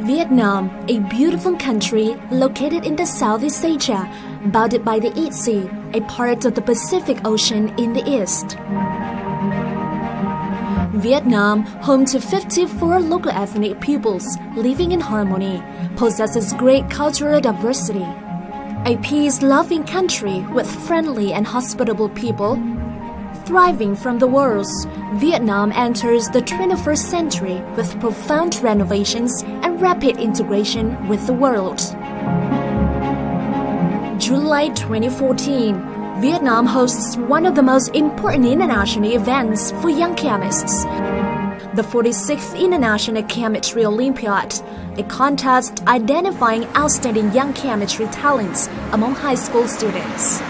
Vietnam, a beautiful country located in the Southeast Asia, bounded by the East Sea, a part of the Pacific Ocean in the east. Vietnam, home to 54 local ethnic peoples living in harmony, possesses great cultural diversity. A peace-loving country with friendly and hospitable people, thriving from the wars, Vietnam enters the 21st century with profound renovations and rapid integration with the world. July 2014, Vietnam hosts one of the most important international events for young chemists, the 46th International Chemistry Olympiad, a contest identifying outstanding young chemistry talents among high school students.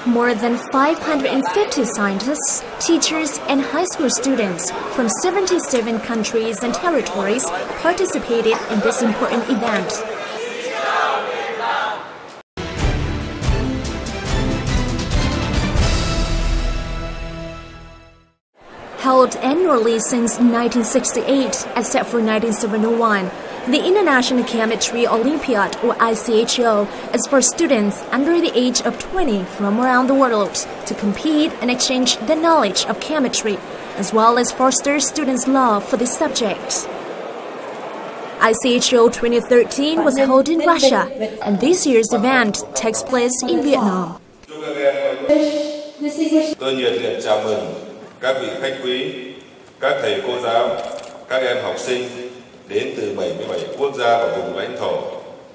More than 550 scientists, teachers, and high school students from 77 countries and territories participated in this important event. Held annually since 1968, except for 1971, the International Chemistry Olympiad, or ICHO, is for students under the age of 20 from around the world to compete and exchange the knowledge of chemistry, as well as foster students' love for the subject. ICHO 2013 was held in Russia, and this year's event takes place in Vietnam. Tôi nhiệt liệt chào mừng các vị khách quý, các thầy cô giáo, các em học sinh đến từ 77 quốc gia và vùng lãnh thổ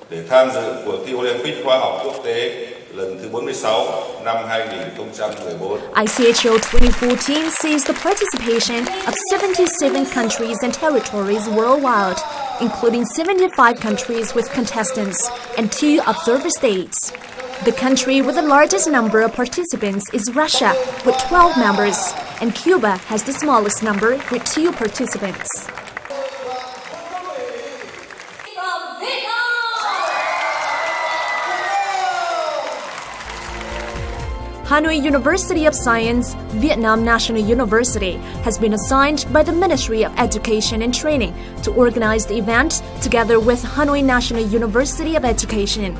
để tham dự cuộc thi Olympic khoa học quốc tế lần thứ 46 năm 2014. ICHO 2014 sees the participation of 77 countries and territories worldwide, including 75 countries with contestants and 2 observer states. The country with the largest number of participants is Russia, with 12 members, and Cuba has the smallest number, with 2 participants. Hanoi University of Science, Vietnam National University, has been assigned by the Ministry of Education and Training to organize the event together with Hanoi National University of Education.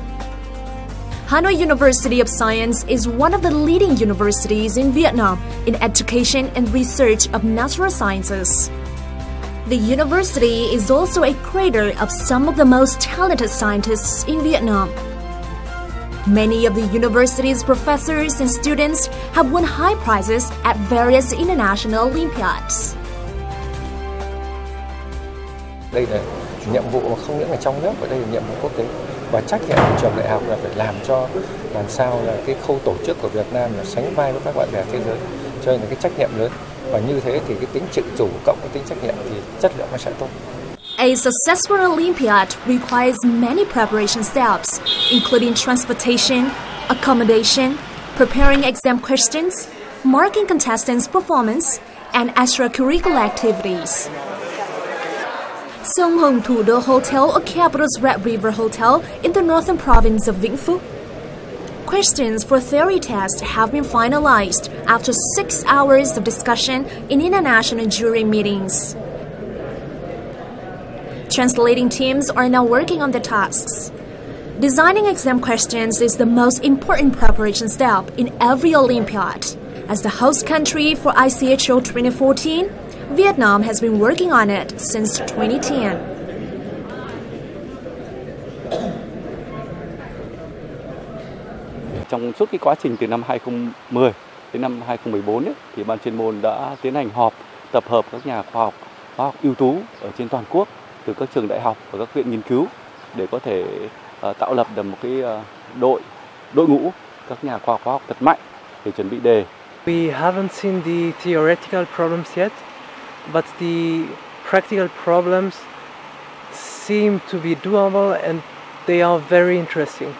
Hanoi University of Science is one of the leading universities in Vietnam in education and research of natural sciences. The university is also a cradle of some of the most talented scientists in Vietnam. Many of the university's professors and students have won high prizes at various international Olympiads. Đây là nhiệm vụ không những là trong nước, mà đây là nhiệm vụ quốc tế. Và trách nhiệm của trường đại học là phải làm sao là cái khâu tổ chức của Việt Nam là sánh vai với các bạn bè thế giới. Cho nên là cái trách nhiệm lớn. Và như thế thì cái tính tự chủ cộng với tính trách nhiệm thì chất lượng nó sẽ tốt. A successful Olympiad requires many preparation steps, including transportation, accommodation, preparing exam questions, marking contestants' performance, and extracurricular activities. Sông Hồng Thủ Đô Hotel or Capital's Red River Hotel in the northern province of Vĩnh Phúc. Questions for theory tests have been finalized after 6 hours of discussion in international jury meetings. Translating teams are now working on the tasks. Designing exam questions is the most important preparation step in every Olympiad. As the host country for ICHO 2014, Vietnam has been working on it since 2010. Trong suốt cái quá trình từ năm 2010 đến năm 2014 ấy, thì ban chuyên môn đã tiến hành họp tập hợp các nhà khoa học ưu tú ở trên toàn quốc từ các trường đại học và các viện nghiên cứu để có thể tạo lập được một cái đội ngũ các nhà khoa học thật mạnh để chuẩn bị đề. We haven't seen the theoretical problems yet, but the practical problems seem to be doable and they are very interesting.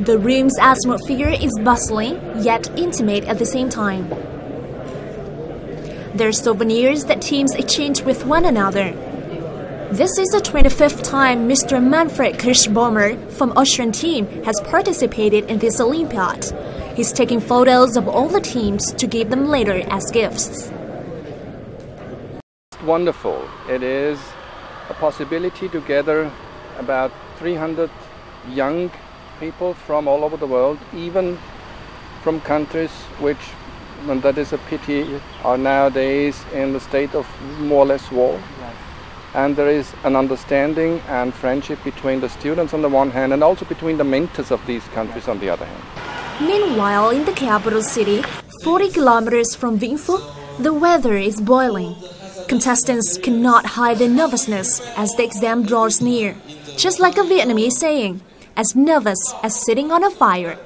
The room's atmosphere is bustling yet intimate at the same time. There are souvenirs that teams exchange with one another. This is the 25th time Mr. Manfred Kirschbaumer from Austrian team has participated in this Olympiad. He's taking photos of all the teams to give them later as gifts. Wonderful. It is a possibility to gather about 300 young people from all over the world, even from countries which, and that is a pity, are nowadays in the state of more or less war. And there is an understanding and friendship between the students on the one hand and also between the mentors of these countries on the other hand. Meanwhile, in the capital city, 40 kilometers from Vĩnh Phúc, the weather is boiling. Contestants cannot hide their nervousness as the exam draws near, just like a Vietnamese saying, as nervous as sitting on a fire.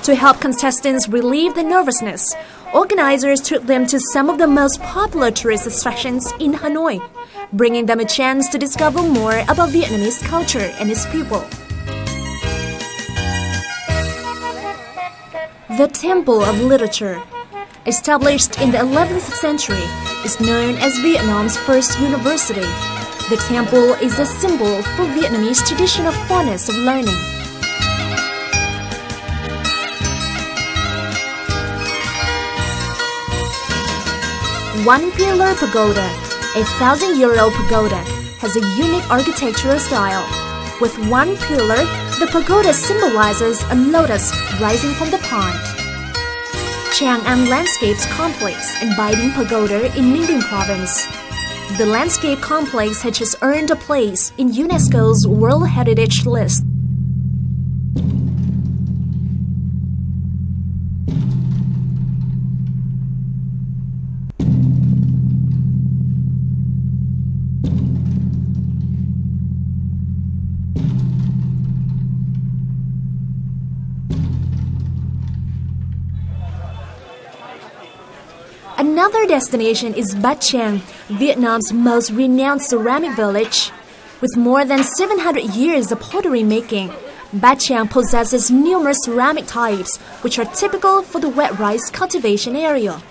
To help contestants relieve the nervousness, organizers took them to some of the most popular tourist attractions in Hanoi, bringing them a chance to discover more about Vietnamese culture and its people. The Temple of Literature, established in the 11th century, is known as Vietnam's first university. The temple is a symbol for Vietnamese tradition of fondness of learning. One Pillar Pagoda, a 1,000-year-old pagoda, has a unique architectural style. With one pillar, the pagoda symbolizes a lotus rising from the pond. Chang An Landscapes Complex in Bai Dinh Pagoda in Ninh Bình Province. The landscape complex has just earned a place in UNESCO's World Heritage List. Another destination is Bát Tràng, Vietnam's most renowned ceramic village. With more than 700 years of pottery making, Bát Tràng possesses numerous ceramic types, which are typical for the wet rice cultivation area.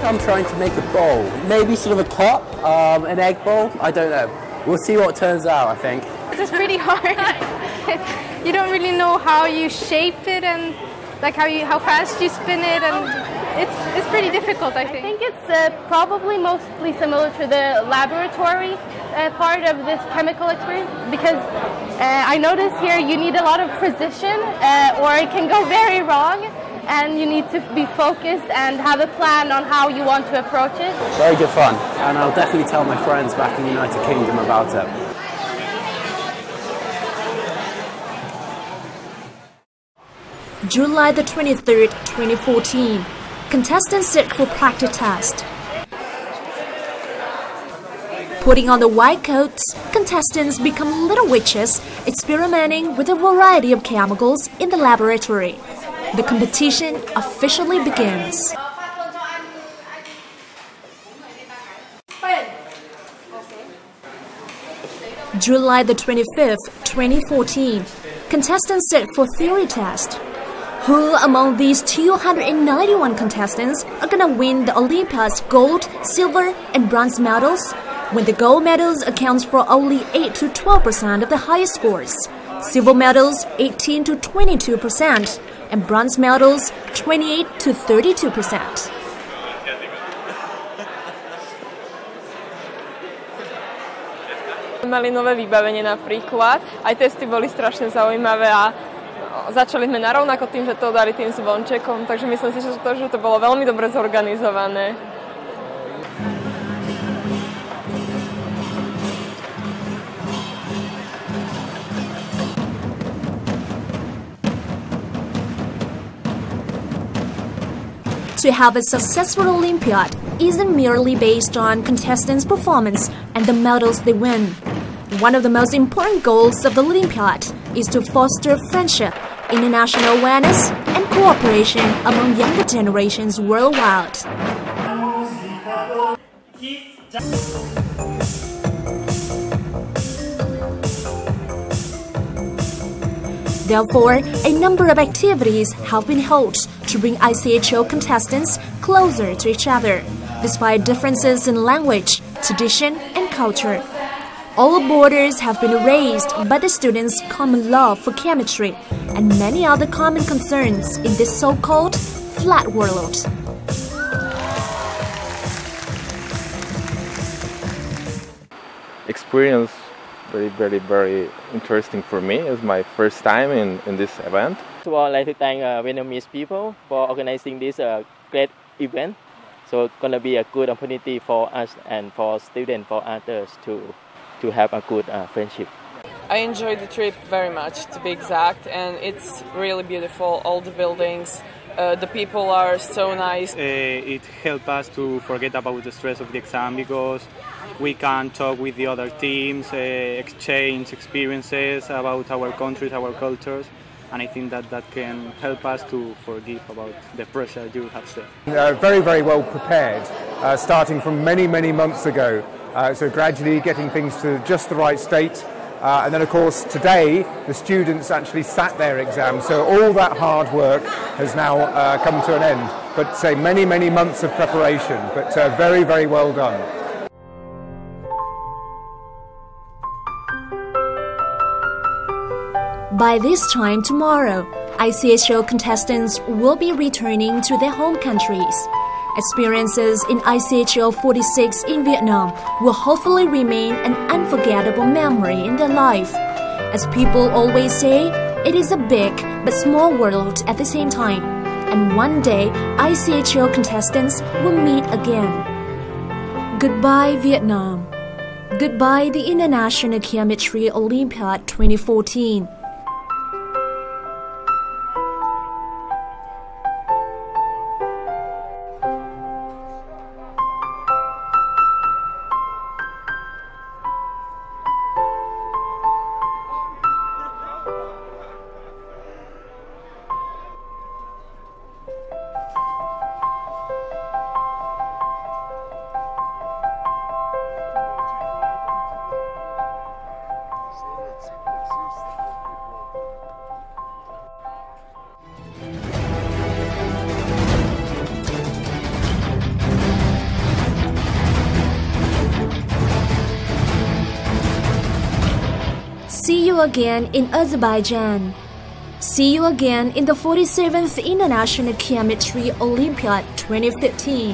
I'm trying to make a bowl, maybe sort of a cup, an egg bowl, I don't know. We'll see what turns out, I think. It's pretty hard. You don't really know how you shape it and like how fast you spin it, and it's pretty difficult, I think. I think it's probably mostly similar to the laboratory part of this chemical experience, because I notice here you need a lot of precision or it can go very wrong. And you need to be focused and have a plan on how you want to approach it. Very good fun, and I'll definitely tell my friends back in the United Kingdom about it. July the 23rd, 2014. Contestants sit for practice test. Putting on the white coats, contestants become little witches, experimenting with a variety of chemicals in the laboratory. The competition officially begins. July the 25th, 2014. Contestants sit for theory test. Who among these 291 contestants are gonna win the Olympiad's gold, silver, and bronze medals? When the gold medals accounts for only 8 to 12% of the highest scores, silver medals 18 to 22%, and bronze medals 28 to 32%. mali nové vybavenie napríklad. Aj testy boli strašne zaujímavé a začali sme narovnako tým, že to dali tým zvončekom, takže myslím si, že to bolo veľmi dobre zorganizované. To have a successful Olympiad isn't merely based on contestants' performance and the medals they win. One of the most important goals of the Olympiad is to foster friendship, international awareness, and cooperation among younger generations worldwide. Therefore, a number of activities have been held to bring ICHO contestants closer to each other, despite differences in language, tradition, and culture. All borders have been erased by the students' common love for chemistry and many other common concerns in this so-called flat world. Experience very interesting for me. It's my first time in this event. So I'd like to thank Vietnamese people for organizing this great event. So it's going to be a good opportunity for us and for students, for others to have a good friendship. I enjoyed the trip very much, to be exact, and it's really beautiful, all the buildings, the people are so nice. It helped us to forget about the stress of the exam because we can talk with the other teams, exchange experiences about our countries, our cultures, and I think that can help us to forgive about the pressure you have said. Very well prepared, starting from many months ago, so gradually getting things to just the right state. And then, of course, today the students actually sat their exams, so all that hard work has now come to an end. But say many months of preparation, but very well done. By this time tomorrow, ICHO contestants will be returning to their home countries. Experiences in ICHO 46 in Vietnam will hopefully remain an unforgettable memory in their life. As people always say, it is a big but small world at the same time, and one day ICHO contestants will meet again. Goodbye, Vietnam. Goodbye, the International Chemistry Olympiad 2014. See you again in Azerbaijan. See you again in the 47th International Chemistry Olympiad 2015.